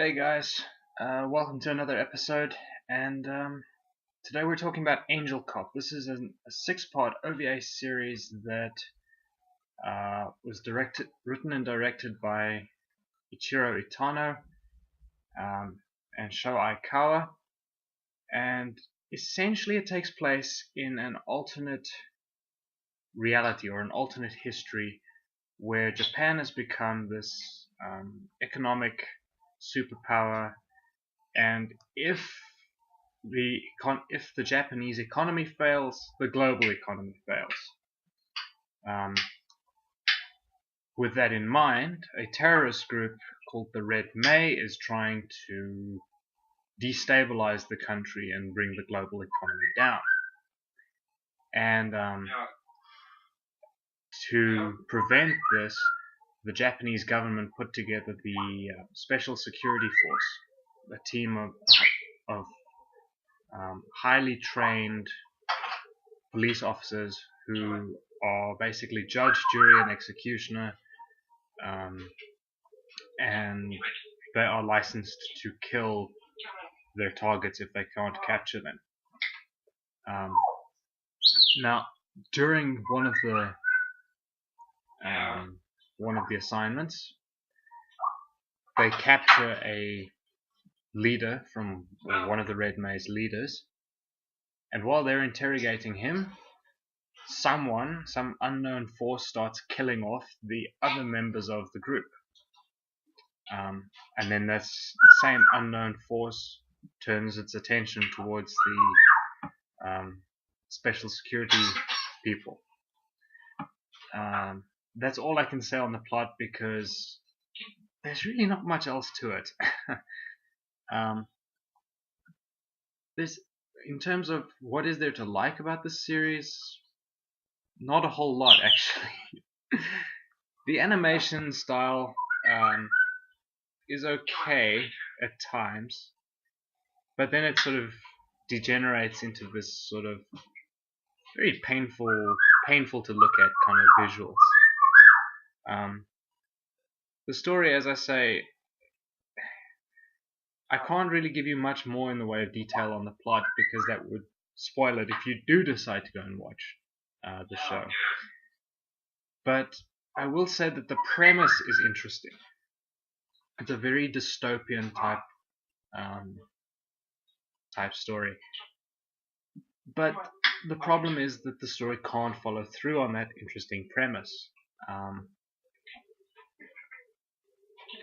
Hey guys, welcome to another episode, and today we're talking about Angel Cop. This is a six-part OVA series that was written and directed by Ichiro Itano and Sho Aikawa, and essentially it takes place in an alternate reality or an alternate history where Japan has become this economic superpower, and if the Japanese economy fails, the global economy fails. With that in mind, a terrorist group called the Red May is trying to destabilize the country and bring the global economy down. And to prevent this, the Japanese government put together the Special Security Force, a team of highly trained police officers who are basically judge, jury, and executioner, and they are licensed to kill their targets if they can't capture them. Now, during one of the assignments, they capture a leader from one of the Red May's leaders, and while they're interrogating him, some unknown force starts killing off the other members of the group. And then that same unknown force turns its attention towards the special security people. That's all I can say on the plot because there's really not much else to it. In terms of what is there to like about this series, not a whole lot actually. The animation style is okay at times, but then it sort of degenerates into this sort of very painful to look at kind of visuals. The story, as I say, I can't really give you much more in the way of detail on the plot because that would spoil it if you do decide to go and watch the show. But I will say that the premise is interesting. It's a very dystopian type story. But the problem is that the story can't follow through on that interesting premise.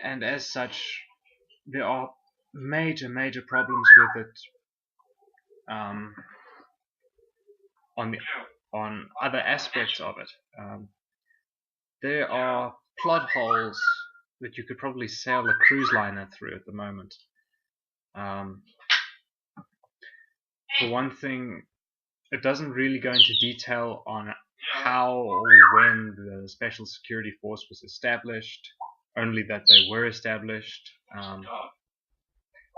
And as such, there are major problems with it on other aspects of it. There are plot holes that you could probably sail a cruise liner through at the moment. For one thing, it doesn't really go into detail on how or when the Special Security Force was established, only that they were established.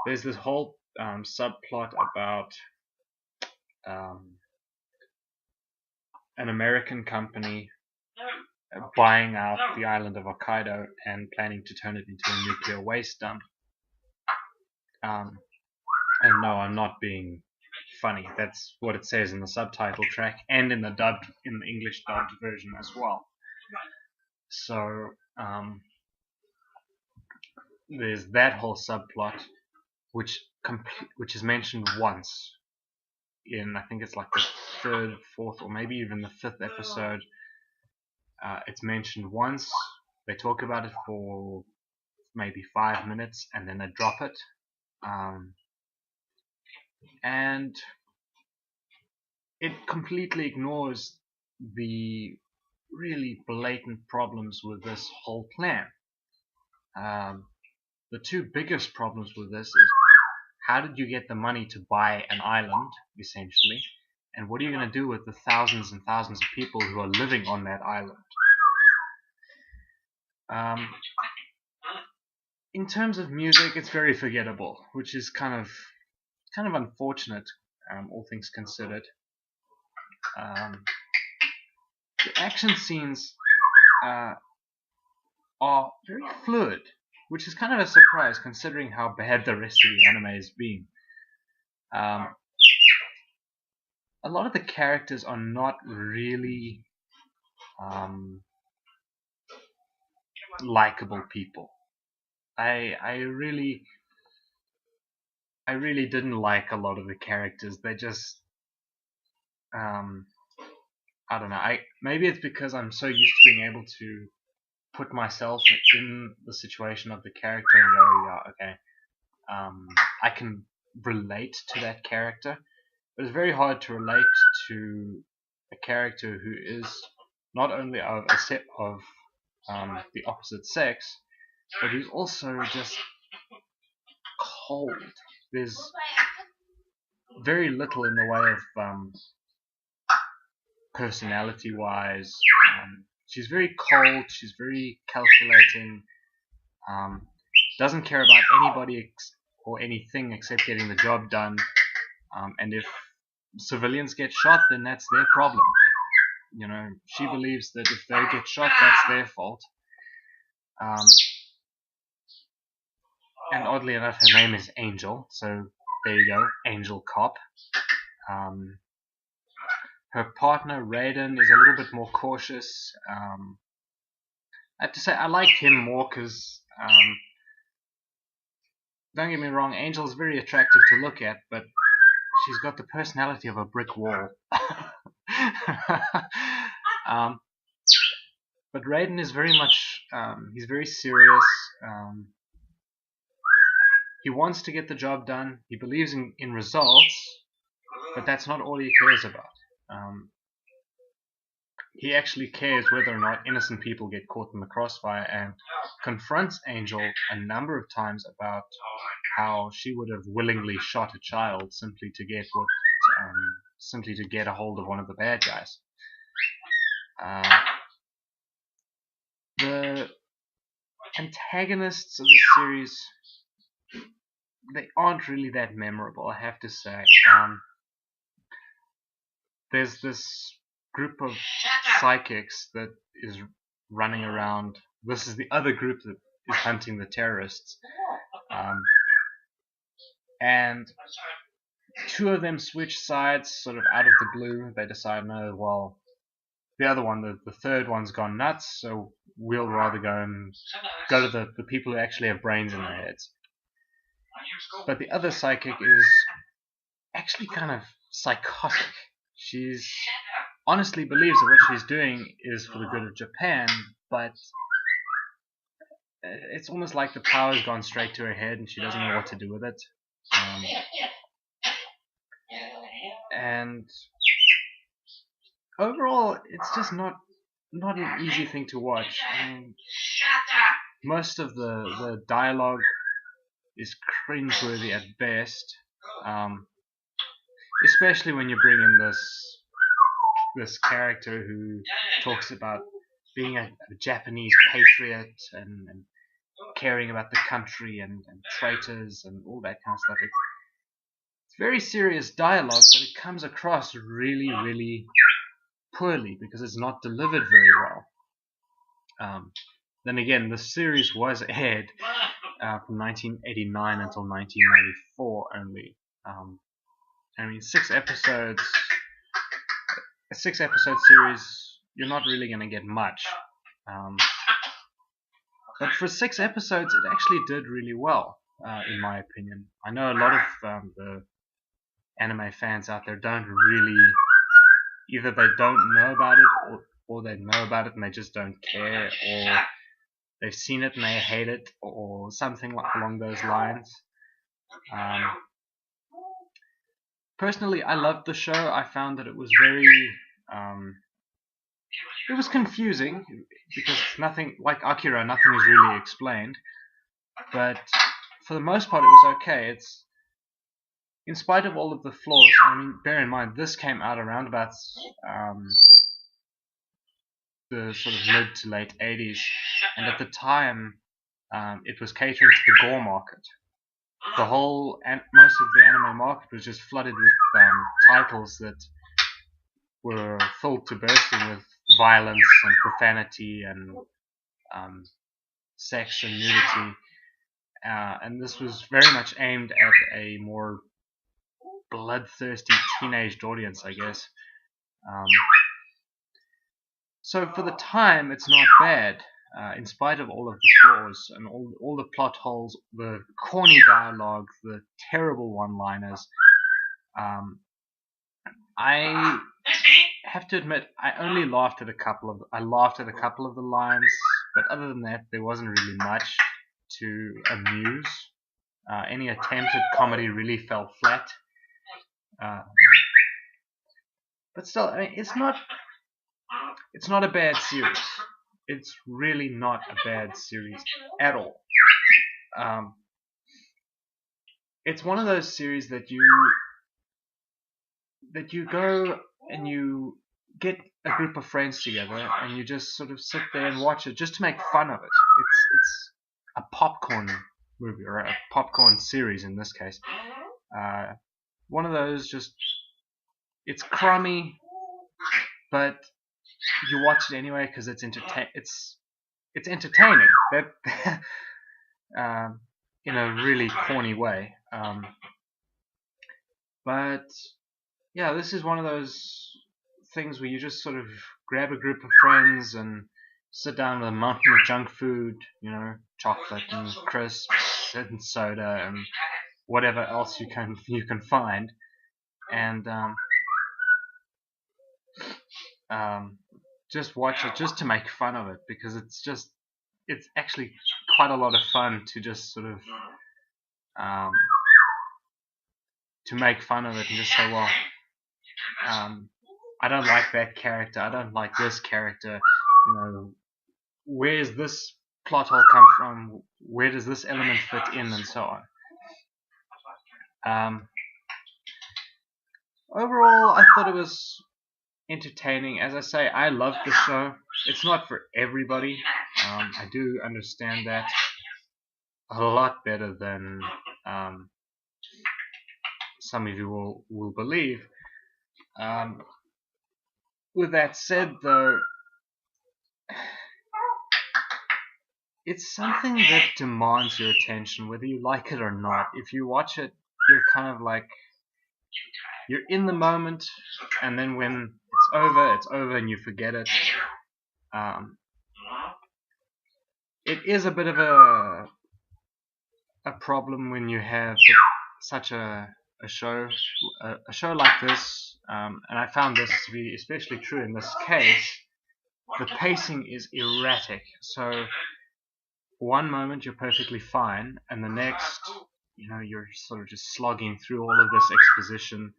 There's this whole subplot about an American company buying out the island of Hokkaido and planning to turn it into a nuclear waste dump. And no, I'm not being funny. That's what it says in the subtitle track and in the English dubbed version as well. So there's that whole subplot, which is mentioned once in, I think it's like the third, fourth, or maybe even the fifth episode. It's mentioned once. They talk about it for maybe 5 minutes, and then they drop it. And it completely ignores the really blatant problems with this whole plan. The two biggest problems with this is, how did you get the money to buy an island, essentially, and what are you going to do with the thousands and thousands of people who are living on that island? In terms of music, it's very forgettable, which is kind of unfortunate, all things considered. The action scenes are very fluid. which is kind of a surprise considering how bad the rest of the anime has been. A lot of the characters are not really likable people. I really didn't like a lot of the characters. They just I don't know. Maybe it's because I'm so used to being able to put myself in the situation of the character and go, yeah, okay, I can relate to that character. But it's very hard to relate to a character who is not only of a set of the opposite sex, but who's also just cold. There's very little in the way of personality-wise. She's very cold. She's very calculating. Doesn't care about anybody or anything except getting the job done. And if civilians get shot, then that's their problem. You know, she believes that if they get shot, that's their fault. And oddly enough, her name is Angel, so there you go, Angel Cop. Her partner, Raiden, is a little bit more cautious. I have to say, I liked him more because, don't get me wrong, Angel's very attractive to look at, but she's got the personality of a brick wall. But Raiden is very much, he's very serious. He wants to get the job done. He believes in results, but that's not all he cares about. He actually cares whether or not innocent people get caught in the crossfire, and confronts Angel a number of times about how she would have willingly shot a child simply to get a hold of one of the bad guys. The antagonists of this series, they aren't really that memorable, I have to say. There's this group of psychics that is running around. This is the other group that is hunting the terrorists. And two of them switch sides sort of out of the blue. They decide, no, well, the other one, the third one's gone nuts, so we'll rather go to the people who actually have brains in their heads. But the other psychic is actually kind of psychotic. She's honestly believes that what she's doing is for the good of Japan, but it's almost like the power's gone straight to her head and she doesn't know what to do with it. And overall, it's just not an easy thing to watch. I mean, most of the dialogue is cringeworthy at best, especially when you bring in this character who talks about being a Japanese patriot and caring about the country and traitors and all that kind of stuff. It's very serious dialogue, but it comes across really, really poorly because it's not delivered very well. Then again, the series was aired from 1989 until 1994 only. I mean, 6 episodes, a 6-episode series, you're not really going to get much. But for 6 episodes, it actually did really well, in my opinion. I know a lot of the anime fans out there don't really, either they don't know about it, or they know about it and they just don't care, or they've seen it and they hate it, or something along those lines. Personally, I loved the show. I found that it was very, it was confusing because nothing, like Akira, nothing is really explained. But for the most part, it was okay. It's, in spite of all of the flaws. I mean, bear in mind this came out around about the sort of mid to late 80s, and at the time, it was catering to the gore market. The whole and most of the anime market was just flooded with titles that were filled to bursting with violence and profanity and sex and nudity. and this was very much aimed at a more bloodthirsty teenaged audience, I guess. So for the time, it's not bad, in spite of all of the flaws and all the plot holes, the corny dialogue, the terrible one-liners. I have to admit, I laughed at a couple of the lines, but other than that, there wasn't really much to amuse. Any attempt at comedy really fell flat. But still, I mean, it's not a bad series. It's really not a bad series at all. It's one of those series that you go and you get a group of friends together and you just sort of sit there and watch it just to make fun of it. It's a popcorn movie, or a popcorn series in this case. One of those, just, it's crummy, but you watch it anyway because it's entertaining. That in a really corny way. But yeah, this is one of those things where you just sort of grab a group of friends and sit down with a mountain of junk food, chocolate and crisps and soda and whatever else you can find, and just watch it just to make fun of it, because it's actually quite a lot of fun to just sort of to make fun of it and just say, well, I don't like that character, I don't like this character, where's this plot hole come from, where does this element fit in, and so on. Overall, I thought it was entertaining. As I say, I loved the show. It's not for everybody. I do understand that a lot better than some of you will believe. With that said, though, it's something that demands your attention, whether you like it or not. If you watch it, you're kind of like, you're in the moment, and then when it's over and you forget it. It is a bit of a problem when you have such a show like this, and I found this to be especially true in this case. The pacing is erratic, so one moment you're perfectly fine, and the next, you're sort of just slogging through all of this exposition,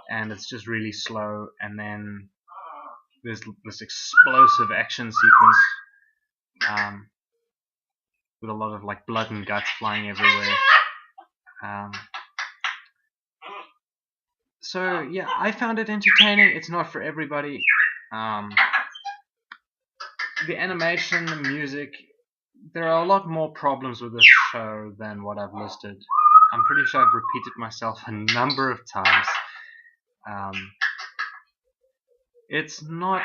and it's just really slow, and then there's this explosive action sequence with a lot of like blood and guts flying everywhere. So yeah, I found it entertaining. It's not for everybody. The animation, the music, there are a lot more problems with this show than what I've listed. I'm pretty sure I've repeated myself a number of times. It's not.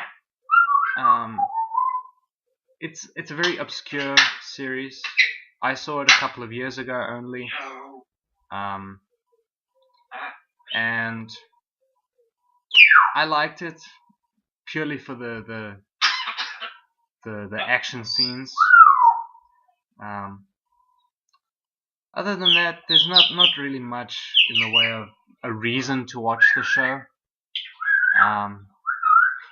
It's a very obscure series. I saw it a couple of years ago only, and I liked it purely for the action scenes. Other than that, there's not really much in the way of a reason to watch the show.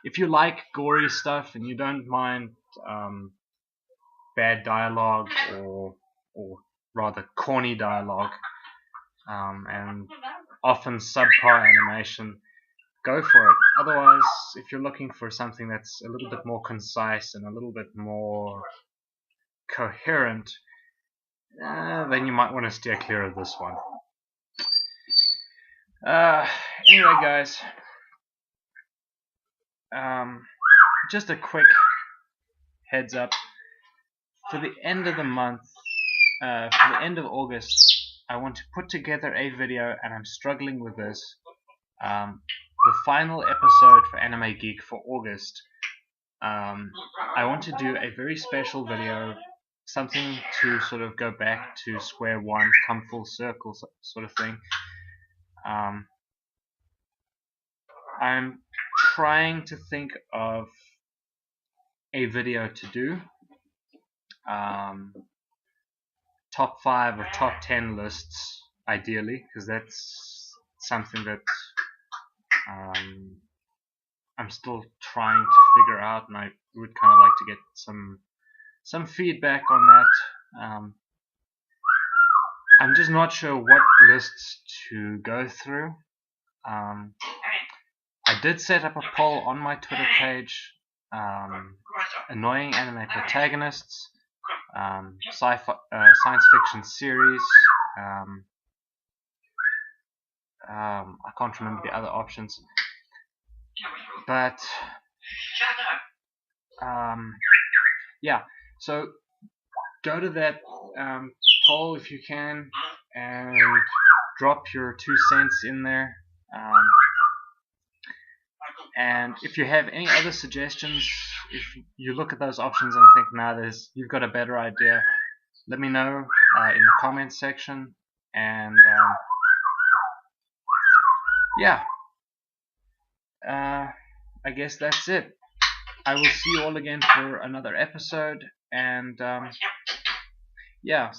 If you like gory stuff and you don't mind bad dialogue or rather corny dialogue, and often subpar animation, go for it. Otherwise, if you're looking for something that's a little bit more concise and a little bit more coherent, then you might want to steer clear of this one. Anyway, guys, just a quick heads up. For the end of the month, for the end of August, I want to put together a video, and I'm struggling with this. The final episode for Anime Geek for August. I want to do a very special video something to sort of go back to square one, come full circle sort of thing. I'm trying to think of a video to do. Top 5 or top 10 lists, ideally, because that's something that I'm still trying to figure out, and I would kind of like to get some feedback on that. I'm just not sure what lists to go through. I did set up a poll on my Twitter page. Annoying anime protagonists, science fiction series. I can't remember the other options, but yeah. So go to that poll if you can, and drop your 2 cents in there. And if you have any other suggestions, if you look at those options and think, nah, you've got a better idea, let me know in the comments section. And yeah, I guess that's it. I will see you all again for another episode. And yeah,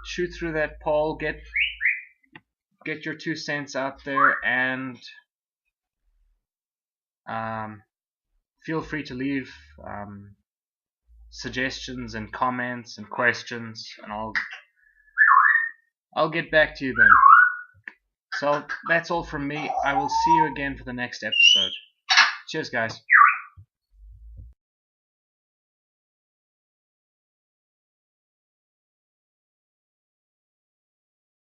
shoot through that poll, get your 2 cents out there, and feel free to leave suggestions and comments and questions, and I'll get back to you then. So that's all from me. I will see you again for the next episode. Cheers, guys.